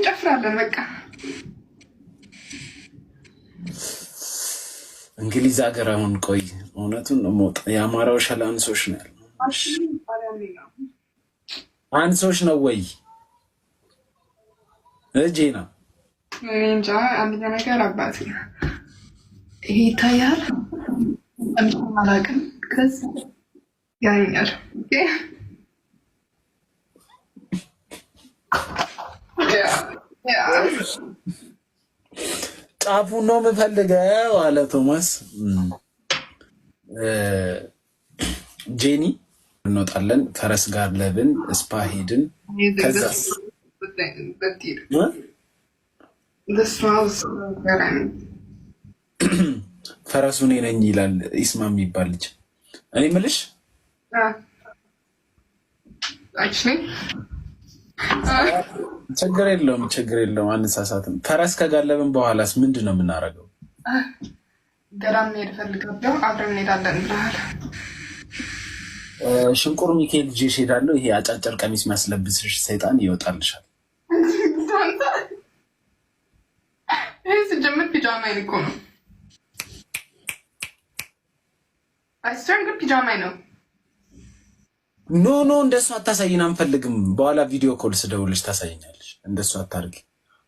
ጨፍራለን በቃ እንግሊዝ ሀገር አሁን ቆይ እውነቱን ሞት የአማራው ሸላንሶች ነው ያለው። አንሶች ነው ወይ እጄና እንጃ። አንደኛ ነገር አባት ይሄ ይታያል አላውቅም። ከዛ ያኛል ጫፉ ነው የምፈልገው አለ ቶማስ። ጄኒ እንወጣለን፣ ፈረስ ጋር ለብን፣ ስፓ ሄድን። ከዛ ፈረሱ እኔ ነኝ ይላል ኢስማ የሚባል ልጅ። እኔ የምልሽ ችግር የለውም አንሳሳትም። ፈረስ ከጋለብን በኋላስ ምንድን ነው የምናደርገው? ገዳም መሄድ እፈልጋለሁ። አብረን እንሄዳለን ብለሃል። ሽንቁር ሚካኤል ይዤሽ እሄዳለሁ። ይሄ አጫጭር ቀሚስ የሚያስለብስሽ ሰይጣን ይወጣልሻል። ይህ ስጀምር ፒጃማ እኮ ነው። አይስተር ግን ፒጃማ ነው። ኖ እንደሱ አታሳይን፣ አንፈልግም። በኋላ ቪዲዮ ኮል ስደውልሽ ታሳይኛለሽ። እንደሱ አታርጊ።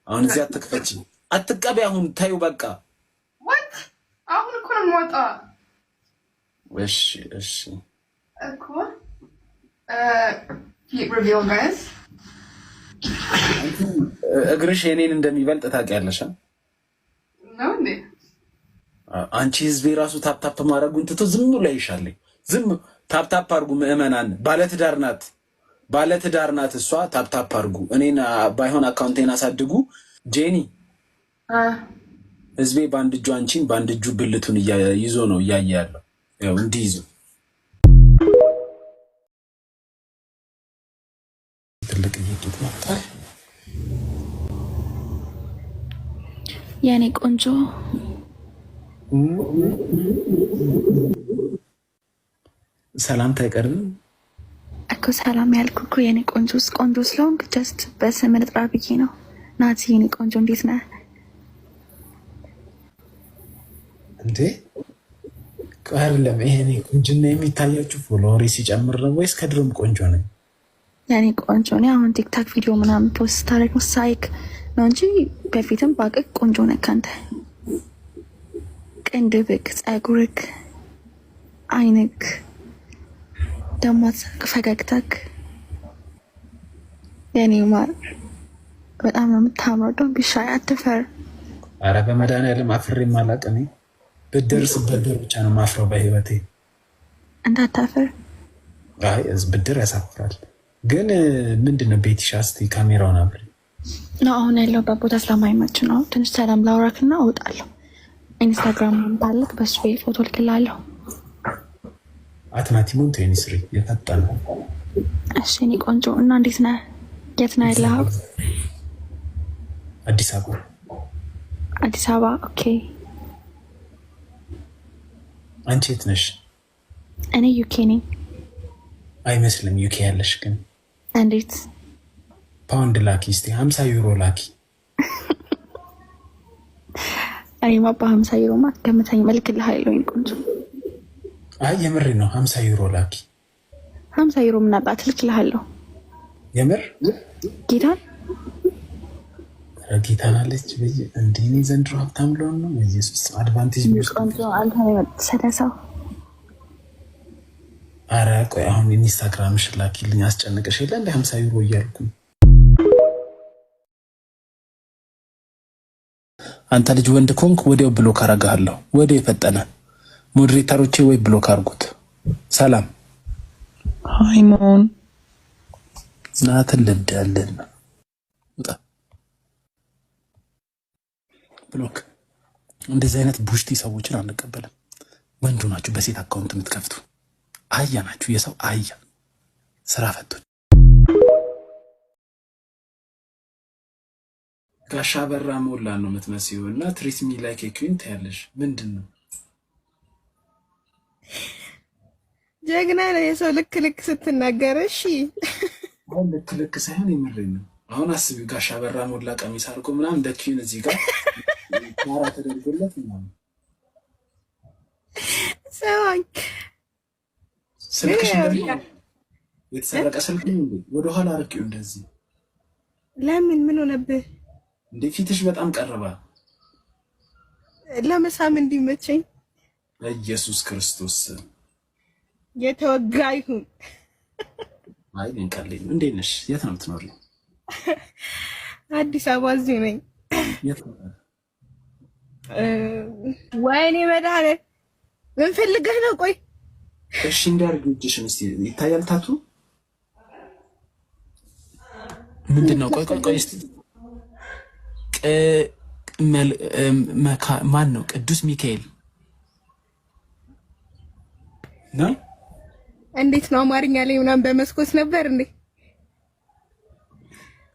አሁን እዚህ አትክፈች፣ አትቀቢ። አሁን ታዩ በቃ። አሁን እኮ ነው የምወጣ። እሺ እኮ ሪቪል ጋይስ፣ እግርሽ የኔን እንደሚበልጥ ታውቂያለሽ ነው እንዴ? አንቺ ህዝቤ ራሱ ታፕታፕ ማድረጉን ትቶ ዝም ብሎ ይሻለኝ። ዝም ታፕታፕ አድርጉ ምዕመናን። ባለትዳር ናት እሷ። ታፕታፕ አድርጉ። እኔን ባይሆን አካውንቴን አሳድጉ። ጄኒ ህዝቤ በአንድ እጁ አንቺን በአንድ እጁ ብልቱን ይዞ ነው እያየ ያለው። ያው እንዲህ ይዞ ትልቅ እየጡት መጣል። የኔ ቆንጆ ሰላምታ አይቀርም እኮ። ሰላም ያልኩ እኮ የኔ ቆንጆ ስለሆንክ ጀስት በስም ልጥራ ብዬ ነው። ናቲ የኔ ቆንጆ እንዴት ነህ? እንዴ አይደለም ይሄ ቁንጅና የሚታያችሁ ፎሎወሪ ሲጨምር ነው ወይስ ከድሮም ቆንጆ ነኝ? የኔ ቆንጆ እኔ አሁን ቲክታክ ቪዲዮ ምናምን ፖስት ታደርግ ሳይክ ነው እንጂ በፊትም ባቅቅ ቆንጆ ነህ አንተ። ቅንድብክ፣ ጸጉርክ፣ አይንክ ደግሞ ፈገግታክ የኔ ማር በጣም ነው የምታምረው። ዶንት ቢ ሻይ፣ አትፈር። አረ በመድኃኒዓለም አፍሬ ማላቅ እኔ ብድር ብቻ ነው ማፍረው በህይወቴ። እንዳታፈር። አይ ብድር ያሳፍራል። ግን ምንድነው ቤትሻ? እስኪ ካሜራውን አብሪ ነው። አሁን ያለሁበት ቦታ ስለማይመች ነው። ትንሽ ሰላም ላውራክና እወጣለሁ። ኢንስታግራም ባለክ በሱ ፎቶ ልክላለሁ። አትናቲሙን ቴኒስሪ የፈጠነ። እሺ እኔ ቆንጆ እና እንዴት ነህ? የት ነው ያለኸው? አዲስ አበባ። ኦኬ። አንቺ የት ነሽ? እኔ ዩኬ ነኝ። አይመስልም ዩኬ ያለሽ ግን። እንዴት? ፓውንድ ላኪ እስቲ 50 ዩሮ ላኪ። እኔማ በ50 ዩሮ ገምተኝ እልክልሃለሁ የኔ ቆንጆ። አይ የምሬ ነው። 50 ዩሮ ላኪ። 50 ዩሮ ምናባት እልክልሃለሁ። የምር ጌታን አለች። እንዴ እኔ ዘንድሮ ሀብታም ልሆን ነው። ኢየሱስ አድቫንቴጅ ቆንጆ አንተ ሰደሰው። አረ ቆይ አሁን ኢንስታግራምሽ ላኪልኝ። አስጨንቀሽ የለ እንደ 50 ዩሮ እያልኩ። አንተ ልጅ ወንድ ኮንክ ወዲያው ብሎክ አረጋለሁ። ወዲያው የፈጠነ ሞዴሬተሮቼ ወይ ብሎክ አርጉት። ሰላም ሃይሞን ናትን ልዳለን ብሎክ። እንደዚህ አይነት ቡሽቲ ሰዎችን አንቀበልም። ወንዱ ናችሁ በሴት አካውንት የምትከፍቱ አያ ናችሁ። የሰው አያ ስራ ፈቶች። ጋሻ በራ ሞላ ነው የምትመስይው እና ትሪት ሚ ላይክ ኤ ኩዊን ታያለሽ። ምንድን ነው ጀግና ነው የሰው ልክ ስትናገር። እሺ ልክ ሳይሆን የምሬን ነው። አሁን አስቢው ጋሽ አበራ ሞላ ቀሚስ አድርጎ ምናምን እንደ ኪን እዚህ ጋር ማራ ተደርጎለት ምናምን ሰማኝ። ስልክሽ እንደምን የተሰረቀ ስልክ ነው እንዴ? ወደኋላ አርቂው እንደዚህ። ለምን ምን ሆነብህ እንዴ? ፊትሽ በጣም ቀርባ ለመሳም እንዲመቸኝ። ኢየሱስ ክርስቶስ የተወጋ ይሁን። አይ እንቀልኝ። እንዴት ነሽ? የት ነው የምትኖሪው? አዲስ አበባ እዚህ ነኝ። የት ነው? ወይኔ መድኃኒዓለም ምን ፈልገህ ነው? ቆይ እሺ እንዳርግ እጅሽን እስቲ ይታያል ታቱ ምንድነው? ቆይ እስቲ ማን ነው? ቅዱስ ሚካኤል ነው። እንዴት ነው አማርኛ ላይ ምናምን በመስኮት ነበር እንዴ?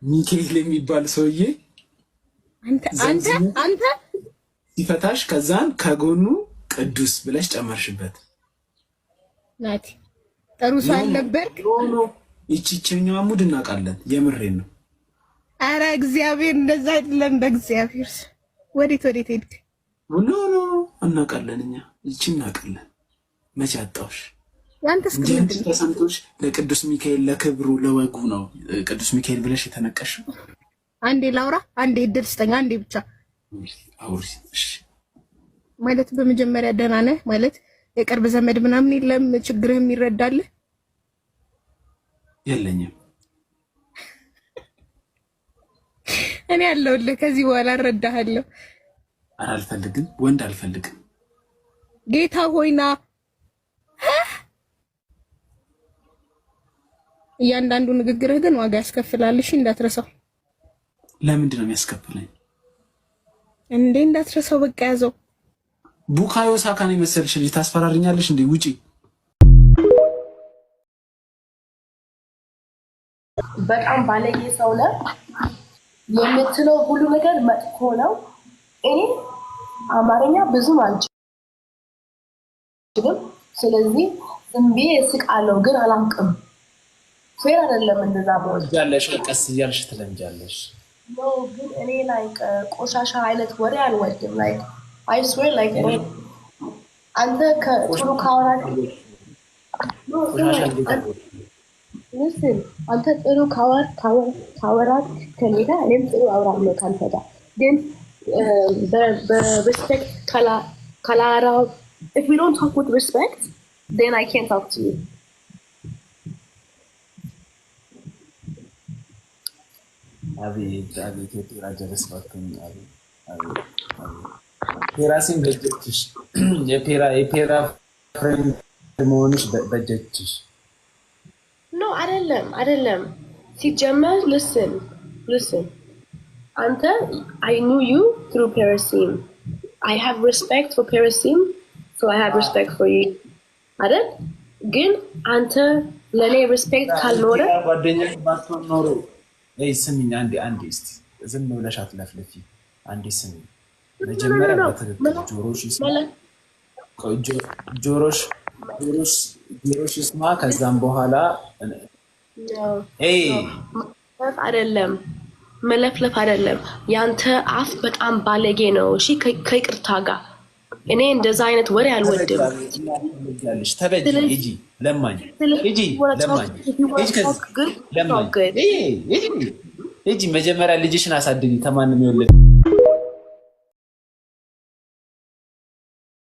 ሚካኤል የሚባል ሰውዬ አንተ ሲፈታሽ ከዛን ከጎኑ ቅዱስ ብለሽ ጨመርሽበት። ናቲ ጥሩ ሰው አልነበርክ? ይቺኛው አሙድ እናውቃለን። የምሬን ነው። አረ እግዚአብሔር እንደዛ አይደለም። በእግዚአብሔር ወዴት ሄድክ? ኖ እናውቃለን። እኛ ይቺ እናውቃለን። መቼ አጣውሽ? ያንተስ ምንድን ነው ተሰምቶሽ? ለቅዱስ ሚካኤል ለክብሩ ለወጉ ነው ቅዱስ ሚካኤል ብለሽ የተነቀሽው። አንዴ ላውራ፣ አንዴ እድል ስጠኝ፣ አንዴ ብቻ አውሪ። እሺ ማለት በመጀመሪያ ደህና ነህ ማለት የቅርብ ዘመድ ምናምን የለም? ችግርህም ይረዳል? የለኝም። እኔ ያለሁልህ ከዚህ በኋላ እረዳሃለሁ። ኧረ አልፈልግም፣ ወንድ አልፈልግም። ጌታ ሆይና እያንዳንዱ ንግግርህ ግን ዋጋ ያስከፍላል። እሺ እንዳትረሳው። ለምንድን ነው የሚያስከፍለኝ እንዴ? እንዳትረሳው በቃ ያዘው። ቡካዮ ሳካን የመሰልሽ ልጅ ታስፈራሪኛለሽ እንዴ? ውጪ። በጣም ባለጌ ሰው ነህ። የምትለው ሁሉ ነገር መጥፎ ነው። እኔ አማርኛ ብዙም አልችልም፣ ስለዚህ ዝም ብዬ እስቃለሁ፣ ግን አላውቅም። ፌር አይደለም እንደዛ ያለሽ ቀስ እያልሽ ትለምጃለሽ። ነው ግን እኔ ላይክ ቆሻሻ አይነት ወሬ አልወድም። ላይክ I swear like አንተ ከጥሩ ካወራት listen አንተ ጥሩ ካወራት ከኔ ጋር እኔም ጥሩ አወራለሁ ካንተ ጋር ግን በሪስፔክት ካላራው if we don't talk with respect then I can't talk to you. አቤት የፔራ ጀለስ ባክኝ። አቤት ፔራሲን በጀትሽ የፔራ ፍሬንድ መሆንሽ በጀትሽ No, አይደለም ሲጀመር listen አንተ I knew you through Parasim. I have respect for Parasim, so I have respect for you. አይደል? ግን አንተ ለኔ respect ካልኖረ ጓደኛዬ ባትሆን ኖሮ ስሚኝ አንዴ እስቲ ዝም ብለሽ አትለፍልፊ። አንዴ ስሚኝ መጀመሪያ በትክክል ጆሮሽ ይስማ። ከዛም በኋላ መለፍለፍ አይደለም። ያንተ አፍ በጣም ባለጌ ነው። እሺ ከይቅርታ ጋር እኔ እንደዛ አይነት ወሬ አልወድም። ሂጂ መጀመሪያ ልጅሽን አሳድጊ። ከማንም ይወለድ